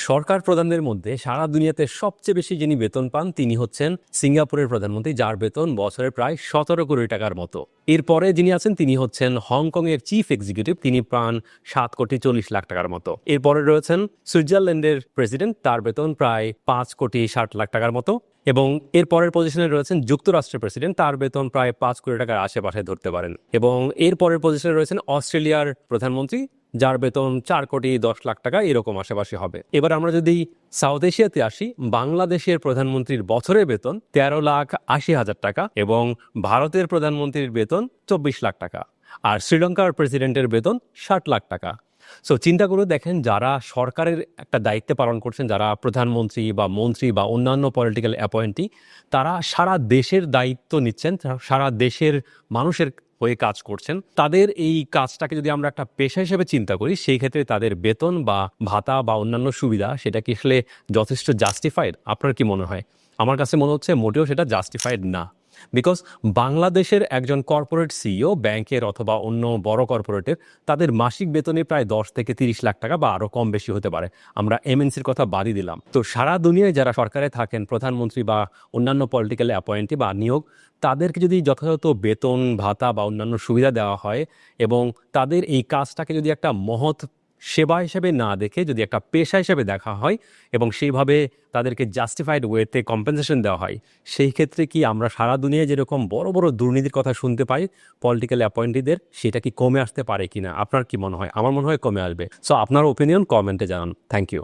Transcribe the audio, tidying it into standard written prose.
সরকার প্রধানদের মধ্যে সারা দুনিয়াতে সবচেয়ে বেশি যিনি বেতন পান তিনি হচ্ছেন সিঙ্গাপুরের প্রধানমন্ত্রী, যার বেতন বছরে প্রায় 17 কোটি টাকার মতো। এরপরে যিনি আছেন তিনি হচ্ছেন হংকং এর চিফ এক্সিকিউটিভ, তিনি পান 7 কোটি 40 লাখ টাকার মতো। এরপরে রয়েছেন সুইজারল্যান্ডের প্রেসিডেন্ট, তার বেতন প্রায় 5 কোটি 60 লাখ টাকার মতো। এবং এর পরের পজিশনে রয়েছেন যুক্তরাষ্ট্রের প্রেসিডেন্ট, তার বেতন প্রায় 5 কোটি টাকার আশেপাশে ধরতে পারেন। এবং এর পরের পজিশনে রয়েছেন অস্ট্রেলিয়ার প্রধানমন্ত্রী, যার বেতন 4 কোটি 10 লাখ টাকা এরকম আশেপাশে হবে। এবার আমরা যদি সাউথ এশিয়াতে আসি, বাংলাদেশের প্রধানমন্ত্রীর বছরের বেতন 13,80,000 টাকা এবং ভারতের প্রধানমন্ত্রীর বেতন 24 লাখ টাকা, আর শ্রীলঙ্কার প্রেসিডেন্টের বেতন 60 লাখ টাকা। সো চিন্তা করে দেখেন, যারা সরকারের একটা দায়িত্ব পালন করছেন, যারা প্রধানমন্ত্রী বা মন্ত্রী বা অন্যান্য পলিটিক্যাল অ্যাপয়েন্টি, তারা সারা দেশের দায়িত্ব নিচ্ছেন, সারা দেশের মানুষের হয়ে কাজ করছেন। তাদের এই কাজটাকে যদি আমরা একটা পেশা হিসেবে চিন্তা করি, সেই ক্ষেত্রে তাদের বেতন বা ভাতা বা অন্যান্য সুবিধা সেটা কি আসলে যথেষ্ট জাস্টিফাইড? আপনার কি মনে হয়? আমার কাছে মনে হচ্ছে মোটেও সেটা জাস্টিফাইড না। বিকজ বাংলাদেশের একজন কর্পোরেট সিইও, ব্যাংকের অথবা অন্য বড় কর্পোরেটের, তাদের মাসিক বেতনে প্রায় 10 থেকে 30 লাখ টাকা বা আরও কম বেশি হতে পারে। আমরা এমএনসির কথা বাদই দিলাম। তো সারা দুনিয়ায় যারা সরকারে থাকেন, প্রধানমন্ত্রী বা অন্যান্য পলিটিক্যাল অ্যাপয়েন্টি বা নিয়োগ, তাদেরকে যদি যথাযথ বেতন ভাতা বা অন্যান্য সুবিধা দেওয়া হয় এবং তাদের এই কাজটাকে যদি একটা মহৎ সেবা হিসেবে না দেখে যদি একটা পেশা হিসেবে দেখা হয় এবং সেইভাবে তাদেরকে জাস্টিফাইড ওয়েতে কম্পেনসেশন দেওয়া হয়, সেই ক্ষেত্রে কি আমরা সারা দুনিয়ায় যেরকম বড় বড় দুর্নীতির কথা শুনতে পাই পলিটিক্যাল অ্যাপয়েন্টিদের, সেটা কি কমে আসতে পারে কিনা? আপনার কি মনে হয়? আমার মনে হয় কমে আসবে। সো আপনার ওপিনিয়ন কমেন্টে জানান। Thank you.